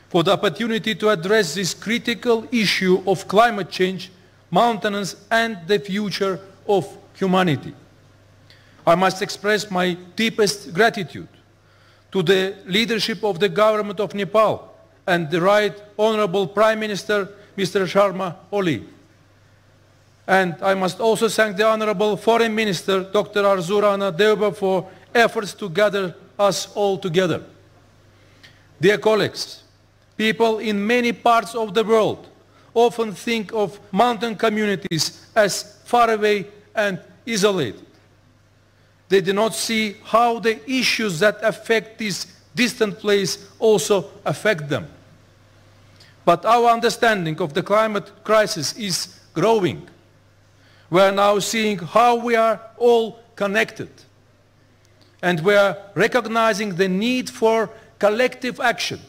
for the opportunity to address this critical issue of climate change, mountains, and the future of humanity. I must express my deepest gratitude to the leadership of the government of Nepal and the Right Honorable Prime Minister, Mr. Sharma Oli. And I must also thank the Honorable Foreign Minister, Dr. Arzu Rana Deuba, for efforts to gather us all together. Dear colleagues, people in many parts of the world often think of mountain communities as far away and isolated. They do not see how the issues that affect this distant place also affect them. But our understanding of the climate crisis is growing. We are now seeing how we are all connected. And we are recognizing the need for collective action.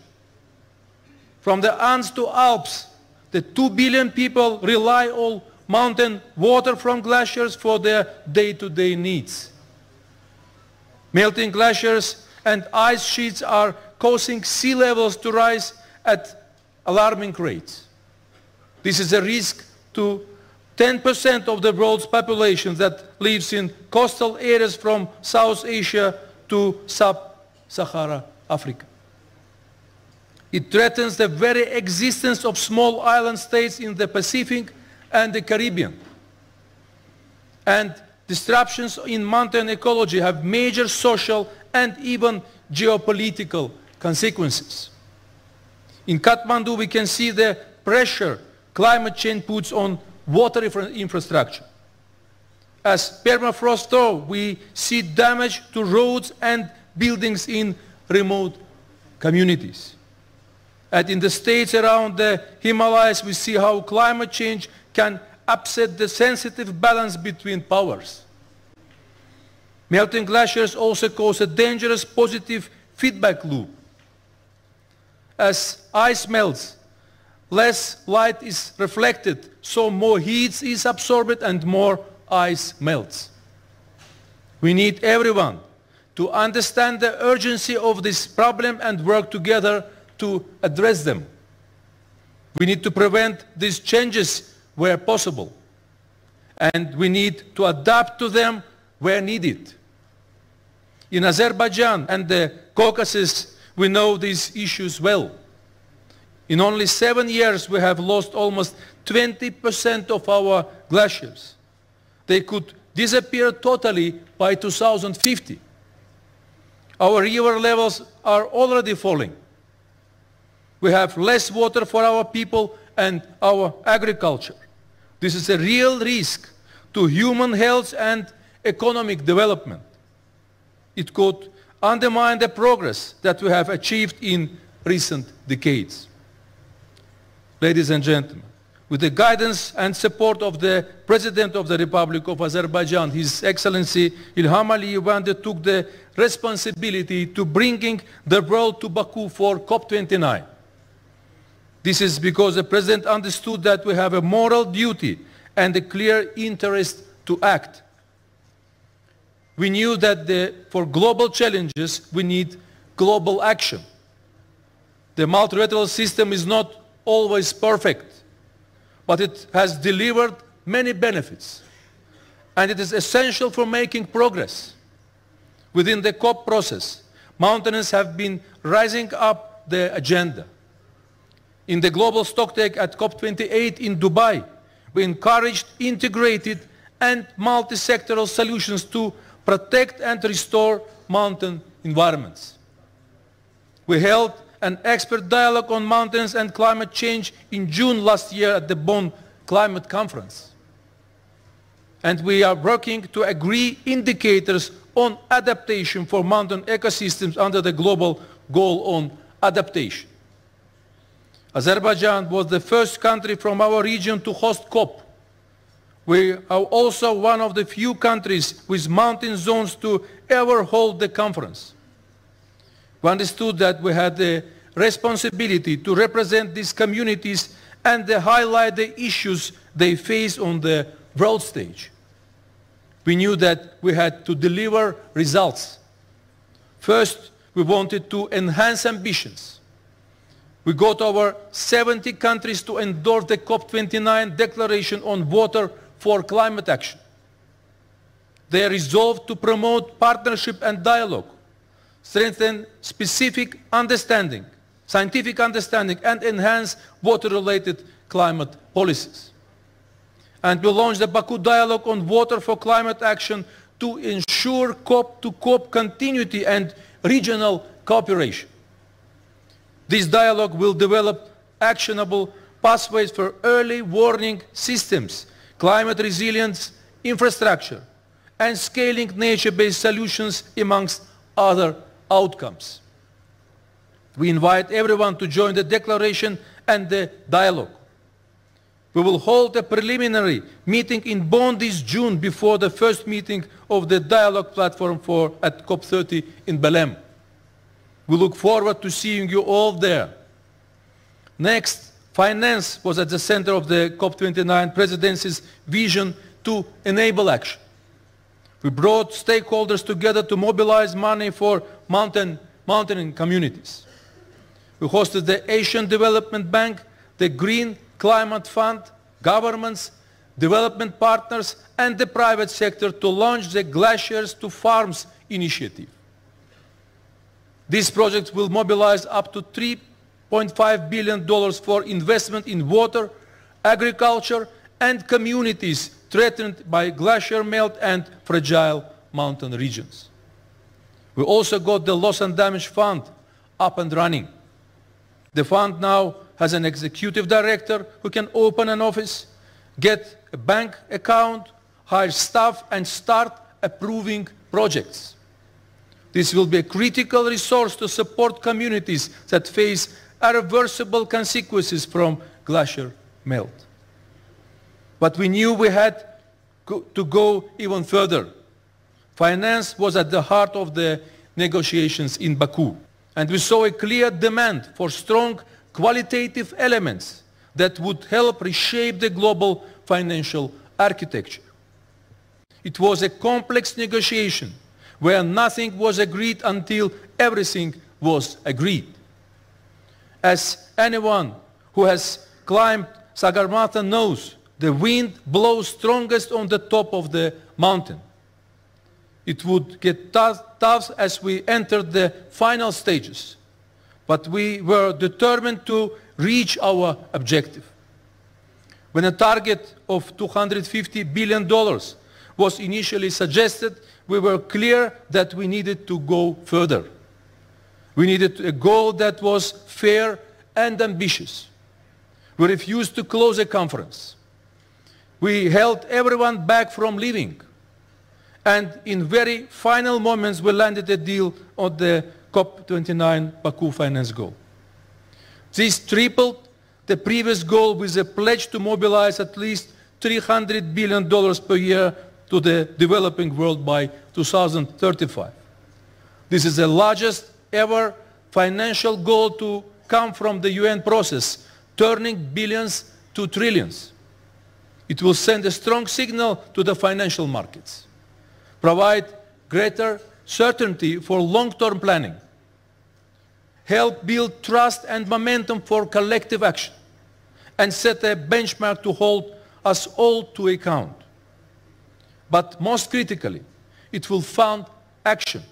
From the Andes to Alps, the 2 billion people rely on mountain water from glaciers for their day-to-day needs. Melting glaciers and ice sheets are causing sea levels to rise at alarming rates. This is a risk to 10% of the world's population that lives in coastal areas from South Asia to sub-Saharan Africa. It threatens the very existence of small island states in the Pacific and the Caribbean. And disruptions in mountain ecology have major social and even geopolitical consequences. In Kathmandu, we can see the pressure climate change puts on water infrastructure. As permafrost thaws, we see damage to roads and buildings in remote communities. And in the states around the Himalayas, we see how climate change can upset the sensitive balance between powers. Melting glaciers also cause a dangerous positive feedback loop. As ice melts, less light is reflected, so more heat is absorbed and more ice melts. We need everyone to understand the urgency of this problem and work together to address them. We need to prevent these changes where possible, and we need to adapt to them where needed. In Azerbaijan and the Caucasus, we know these issues well. In only 7 years, we have lost almost 20% of our glaciers. They could disappear totally by 2050. Our river levels are already falling. We have less water for our people and our agriculture. This is a real risk to human health and economic development. It could undermine the progress that we have achieved in recent decades. Ladies and gentlemen, with the guidance and support of the President of the Republic of Azerbaijan, His Excellency Ilham Aliyev, undertook the responsibility to bringing the world to Baku for COP29. This is because the President understood that we have a moral duty and a clear interest to act. We knew that for global challenges, we need global action. The multilateral system is not always perfect, but it has delivered many benefits. And it is essential for making progress. Within the COP process, mountains have been rising up the agenda. In the global stocktake at COP28 in Dubai, we encouraged integrated and multi-sectoral solutions to protect and restore mountain environments. We held an expert dialogue on mountains and climate change in June last year at the Bonn Climate Conference. And we are working to agree indicators on adaptation for mountain ecosystems under the global goal on adaptation. Azerbaijan was the first country from our region to host COP. We are also one of the few countries with mountain zones to ever hold the conference. We understood that we had the responsibility to represent these communities and to highlight the issues they face on the world stage. We knew that we had to deliver results. First, we wanted to enhance ambitions. We got over 70 countries to endorse the COP29 Declaration on Water for Climate Action. They are resolved to promote partnership and dialogue, strengthen specific understanding, scientific understanding, and enhance water-related climate policies. And we launched the Baku Dialogue on Water for Climate Action to ensure COP-to-COP continuity and regional cooperation. This dialogue will develop actionable pathways for early warning systems, climate resilience infrastructure, and scaling nature-based solutions amongst other outcomes. We invite everyone to join the declaration and the dialogue. We will hold a preliminary meeting in Bonn this June before the first meeting of the dialogue platform at COP30 in Belém. We look forward to seeing you all there. Next, finance was at the center of the COP29 presidency's vision to enable action. We brought stakeholders together to mobilize money for mountain communities. We hosted the Asian Development Bank, the Green Climate Fund, governments, development partners, and the private sector to launch the Glaciers to Farms initiative. This project will mobilize up to $3.5 billion for investment in water, agriculture, and communities threatened by glacier melt and fragile mountain regions. We also got the Loss and Damage Fund up and running. The fund now has an executive director who can open an office, get a bank account, hire staff, and start approving projects. This will be a critical resource to support communities that face irreversible consequences from glacier melt. But we knew we had to go even further. Finance was at the heart of the negotiations in Baku, and we saw a clear demand for strong qualitative elements that would help reshape the global financial architecture. It was a complex negotiation where nothing was agreed until everything was agreed. As anyone who has climbed Sagarmatha knows, the wind blows strongest on the top of the mountain. It would get tough as we entered the final stages, but we were determined to reach our objective. When a target of $250 billion was initially suggested, we were clear that we needed to go further. We needed a goal that was fair and ambitious. We refused to close a conference. We held everyone back from leaving. And in very final moments, we landed a deal on the COP29 Baku finance goal. This tripled the previous goal with a pledge to mobilize at least $300 billion per year to the developing world by 2035. This is the largest ever financial goal to come from the UN process, turning billions to trillions. It will send a strong signal to the financial markets, provide greater certainty for long-term planning, help build trust and momentum for collective action, and set a benchmark to hold us all to account. But most critically, it will fund action.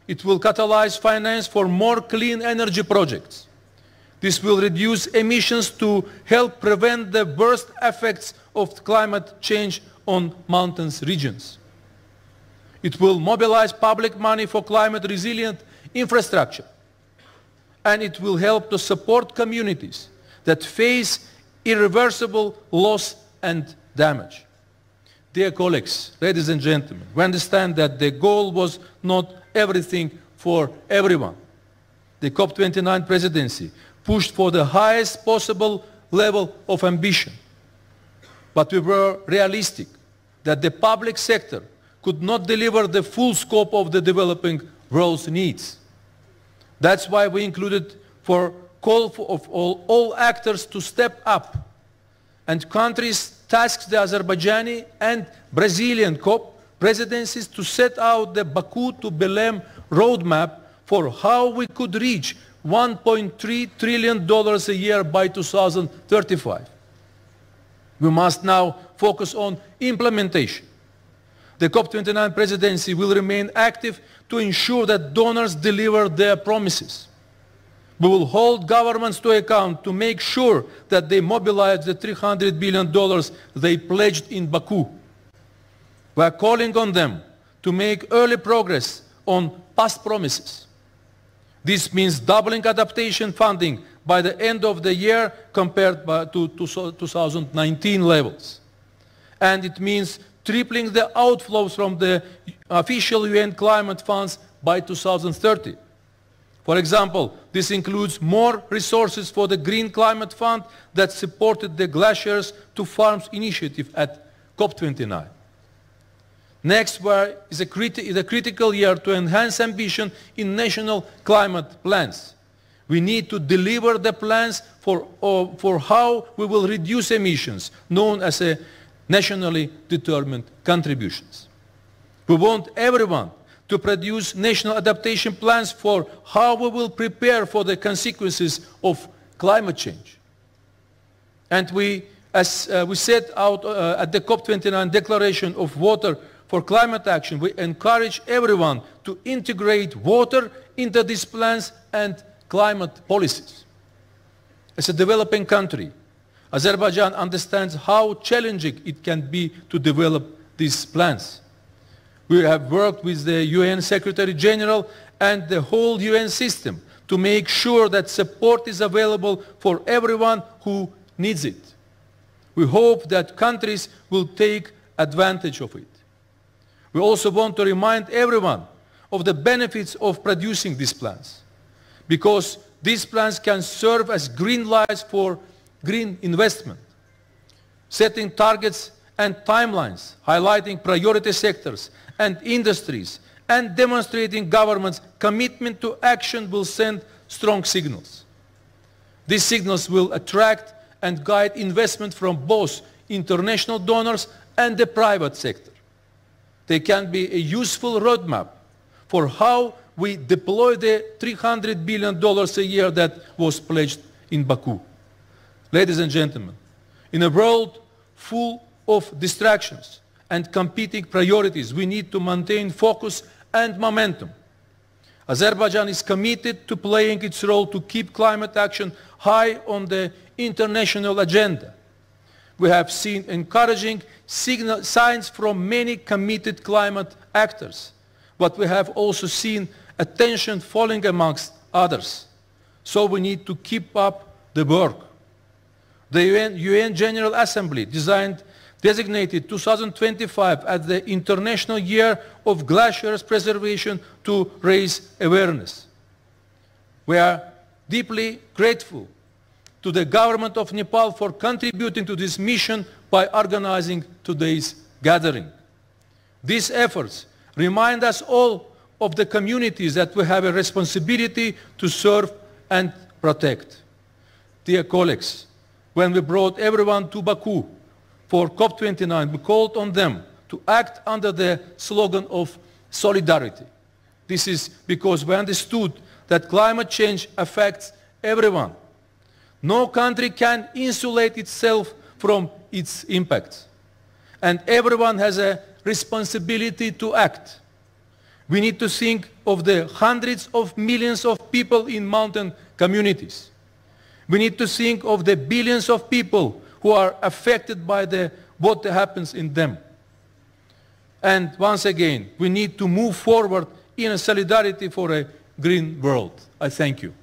It will catalyze finance for more clean energy projects. This will reduce emissions to help prevent the worst effects of climate change on mountainous regions. It will mobilize public money for climate-resilient infrastructure. And it will help to support communities that face irreversible loss and damage. Dear colleagues, ladies and gentlemen, we understand that the goal was not everything for everyone. The COP29 presidency pushed for the highest possible level of ambition. But we were realistic that the public sector could not deliver the full scope of the developing world's needs. That's why we included for call of all actors to step up, and countries tasked the Azerbaijani and Brazilian COP presidencies to set out the Baku to Belém roadmap for how we could reach $1.3 trillion a year by 2035. We must now focus on implementation. The COP29 presidency will remain active to ensure that donors deliver their promises. We will hold governments to account to make sure that they mobilize the $300 billion they pledged in Baku. We are calling on them to make early progress on past promises. This means doubling adaptation funding by the end of the year compared to 2019 levels. And it means tripling the outflows from the official UN climate funds by 2030. For example, this includes more resources for the Green Climate Fund that supported the Glaciers to Farms initiative at COP29. Next is a critical year to enhance ambition in national climate plans. We need to deliver the plans for how we will reduce emissions, known as a nationally determined contributions. We want everyone to produce national adaptation plans for how we will prepare for the consequences of climate change. And as we set out at the COP29 Declaration of Water for Climate Action, we encourage everyone to integrate water into these plans and climate policies. As a developing country, Azerbaijan understands how challenging it can be to develop these plans. We have worked with the UN Secretary General and the whole UN system to make sure that support is available for everyone who needs it. We hope that countries will take advantage of it. We also want to remind everyone of the benefits of producing these plans, because these plans can serve as green lights for green investment, setting targets and timelines, highlighting priority sectors and industries, and demonstrating governments' commitment to action will send strong signals. These signals will attract and guide investment from both international donors and the private sector. They can be a useful roadmap for how we deploy the $300 billion a year that was pledged in Baku. Ladies and gentlemen, in a world full of distractions and competing priorities, we need to maintain focus and momentum. Azerbaijan is committed to playing its role to keep climate action high on the international agenda. We have seen encouraging signs from many committed climate actors, but we have also seen attention falling amongst others. So we need to keep up the work. The UN General Assembly designated 2025 as the International Year of Glaciers Preservation to raise awareness. We are deeply grateful to the government of Nepal for contributing to this mission by organizing today's gathering. These efforts remind us all of the communities that we have a responsibility to serve and protect. Dear colleagues, when we brought everyone to Baku for COP29, we called on them to act under the slogan of solidarity. This is because we understood that climate change affects everyone. No country can insulate itself from its impacts, and everyone has a responsibility to act. We need to think of the hundreds of millions of people in mountain communities. We need to think of the billions of people who are affected by what happens in them. And once again, we need to move forward in solidarity for a green world. I thank you.